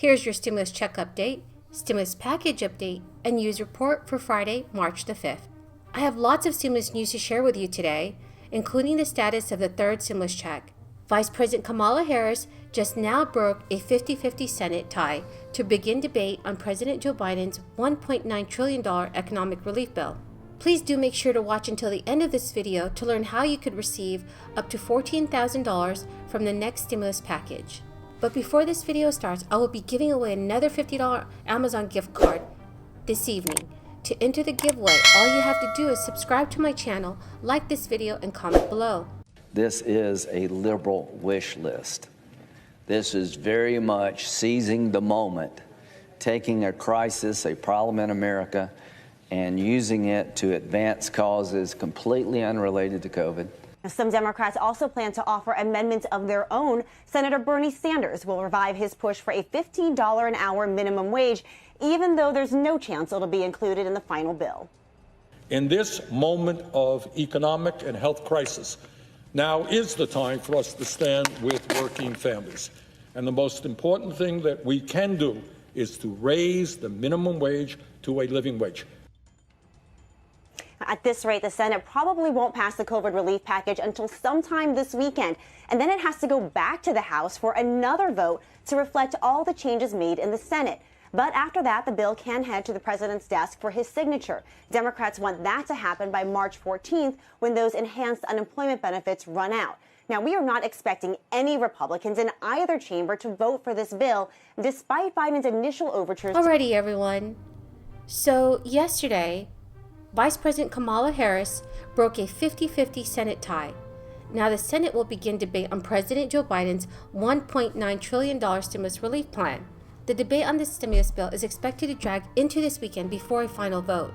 Here's your stimulus check update, stimulus package update, and news report for Friday, March the 5th. I have lots of stimulus news to share with you today, including the status of the third stimulus check. Vice President Kamala Harris just now broke a 50-50 Senate tie to begin debate on President Joe Biden's $1.9 trillion economic relief bill. Please do make sure to watch until the end of this video to learn how you could receive up to $14,000 from the next stimulus package. But before this video starts, I will be giving away another $50 Amazon gift card this evening. To enter the giveaway, all you have to do is subscribe to my channel, like this video, and comment below. This is a liberal wish list. This is very much seizing the moment, taking a crisis, a problem in America, and using it to advance causes completely unrelated to COVID. Some Democrats also plan to offer amendments of their own. Senator Bernie Sanders will revive his push for a $15 an hour minimum wage, even though there's no chance it'll be included in the final bill. In this moment of economic and health crisis, now is the time for us to stand with working families. And the most important thing that we can do is to raise the minimum wage to a living wage. At this rate, the Senate probably won't pass the COVID relief package until sometime this weekend. And then it has to go back to the House for another vote to reflect all the changes made in the Senate. But after that, the bill can head to the president's desk for his signature. Democrats want that to happen by March 14th, when those enhanced unemployment benefits run out. Now, we are not expecting any Republicans in either chamber to vote for this bill, despite Biden's initial overtures. Alrighty, everyone. So yesterday, Vice President Kamala Harris broke a 50-50 Senate tie. Now the Senate will begin debate on President Joe Biden's $1.9 trillion stimulus relief plan. The debate on this stimulus bill is expected to drag into this weekend before a final vote.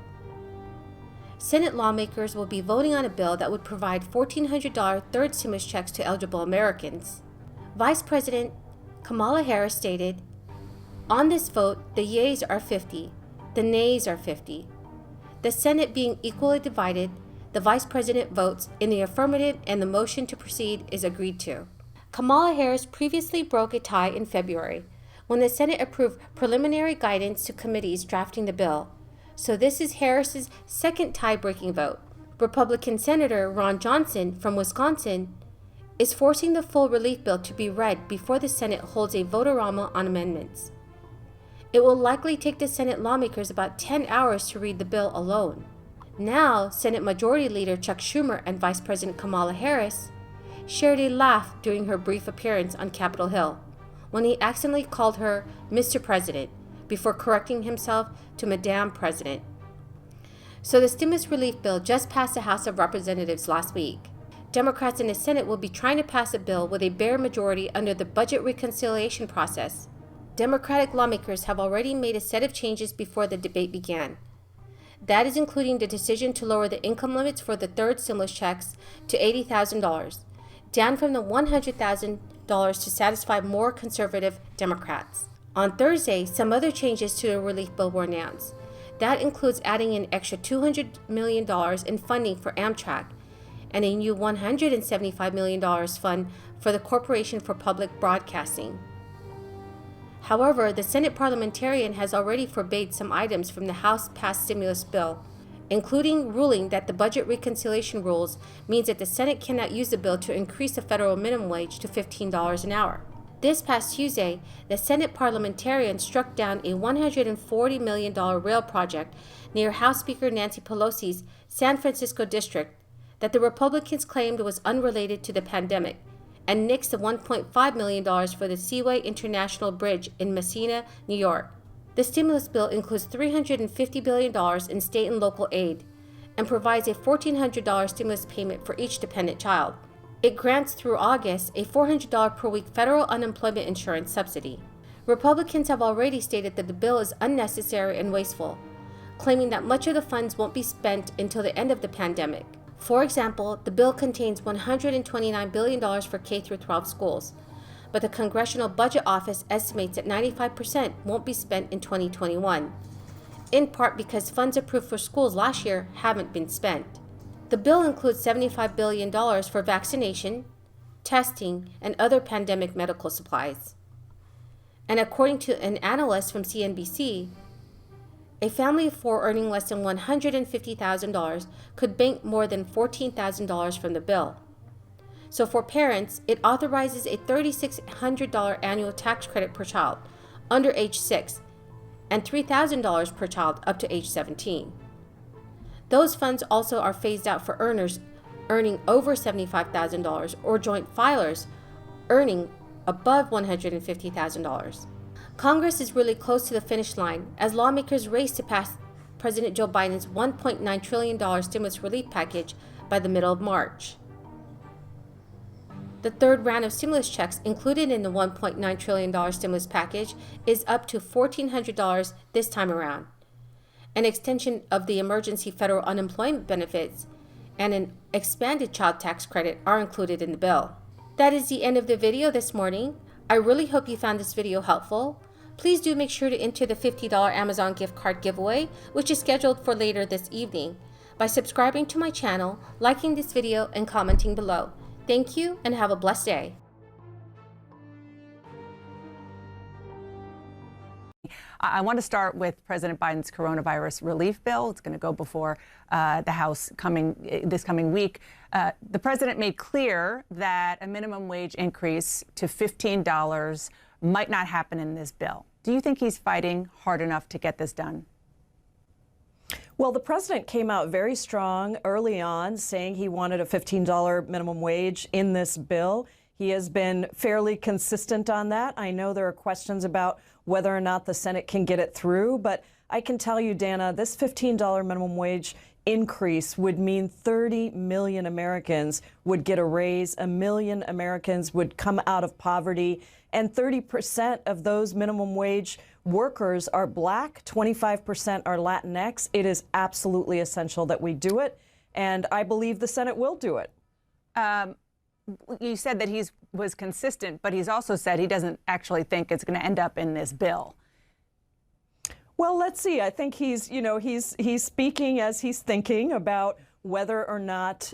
Senate lawmakers will be voting on a bill that would provide $1,400 third stimulus checks to eligible Americans. Vice President Kamala Harris stated, "On this vote, the yeas are 50, the nays are 50. The Senate being equally divided, the Vice President votes in the affirmative and the motion to proceed is agreed to." Kamala Harris previously broke a tie in February when the Senate approved preliminary guidance to committees drafting the bill. So this is Harris's second tie-breaking vote. Republican Senator Ron Johnson from Wisconsin is forcing the full relief bill to be read before the Senate holds a vote-a-rama on amendments. It will likely take the Senate lawmakers about 10 hours to read the bill alone. Now, Senate Majority Leader Chuck Schumer and Vice President Kamala Harris shared a laugh during her brief appearance on Capitol Hill when he accidentally called her Mr. President before correcting himself to Madam President. So the stimulus relief bill just passed the House of Representatives last week. Democrats in the Senate will be trying to pass a bill with a bare majority under the budget reconciliation process. Democratic lawmakers have already made a set of changes before the debate began. That is including the decision to lower the income limits for the third stimulus checks to $80,000, down from the $100,000 to satisfy more conservative Democrats. On Thursday, some other changes to the relief bill were announced. That includes adding an extra $200 million in funding for Amtrak and a new $175 million fund for the Corporation for Public Broadcasting. However, the Senate parliamentarian has already forbade some items from the House-passed stimulus bill, including ruling that the budget reconciliation rules means that the Senate cannot use the bill to increase the federal minimum wage to $15 an hour. This past Tuesday, the Senate parliamentarian struck down a $140 million rail project near House Speaker Nancy Pelosi's San Francisco district that the Republicans claimed was unrelated to the pandemic, and nixed the $1.5 million for the Seaway International Bridge in Messina, New York. The stimulus bill includes $350 billion in state and local aid and provides a $1,400 stimulus payment for each dependent child. It grants through August a $400 per week federal unemployment insurance subsidy. Republicans have already stated that the bill is unnecessary and wasteful, claiming that much of the funds won't be spent until the end of the pandemic. For example, the bill contains $129 billion for K-12 schools, but the Congressional Budget Office estimates that 95% won't be spent in 2021, in part because funds approved for schools last year haven't been spent. The bill includes $75 billion for vaccination, testing, and other pandemic medical supplies. And according to an analyst from CNBC, a family of four earning less than $150,000 could bank more than $14,000 from the bill. So for parents, it authorizes a $3,600 annual tax credit per child under age 6 and $3,000 per child up to age 17. Those funds also are phased out for earners earning over $75,000 or joint filers earning above $150,000. Congress is really close to the finish line as lawmakers race to pass President Joe Biden's $1.9 trillion stimulus relief package by the middle of March. The third round of stimulus checks included in the $1.9 trillion stimulus package is up to $1,400 this time around. An extension of the emergency federal unemployment benefits and an expanded child tax credit are included in the bill. That is the end of the video this morning. I really hope you found this video helpful. Please do make sure to enter the $50 Amazon gift card giveaway, which is scheduled for later this evening, by subscribing to my channel, liking this video, and commenting below. Thank you and have a blessed day. I want to start with President Biden's coronavirus relief bill. It's going to go before the House this coming week. The president made clear that a minimum wage increase to $15 might not happen in this bill. Do you think he's fighting hard enough to get this done? Well, the president came out very strong early on, saying he wanted a $15 minimum wage in this bill. He has been fairly consistent on that. I know there are questions about whether or not the Senate can get it through, but I can tell you, Dana, this $15 minimum wage increase would mean 30 million Americans would get a raise, 1 million Americans would come out of poverty, and 30% of those minimum wage workers are Black, 25% are Latinx. It is absolutely essential that we do it, and I believe the Senate will do it. You said that he was consistent, but he's also said he doesn't actually think it's going to end up in this bill. Well, let's see. I think he's speaking as he's thinking about whether or not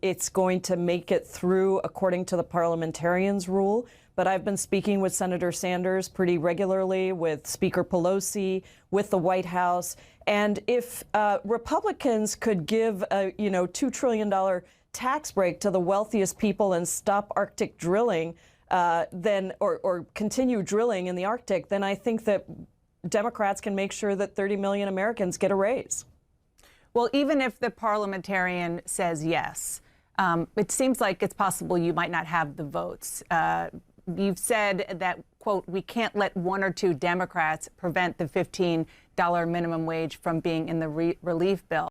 it's going to make it through according to the parliamentarians' rule. But I've been speaking with Senator Sanders pretty regularly, with Speaker Pelosi, with the White House. And if Republicans could give a $2 trillion tax break to the wealthiest people and stop Arctic drilling, or continue drilling in the Arctic, then I think that Democrats can make sure that 30 million Americans get a raise. Well, even if the parliamentarian says yes, it seems like it's possible you might not have the votes. You've said that, quote, we can't let one or two Democrats prevent the $15 minimum wage from being in the relief bill.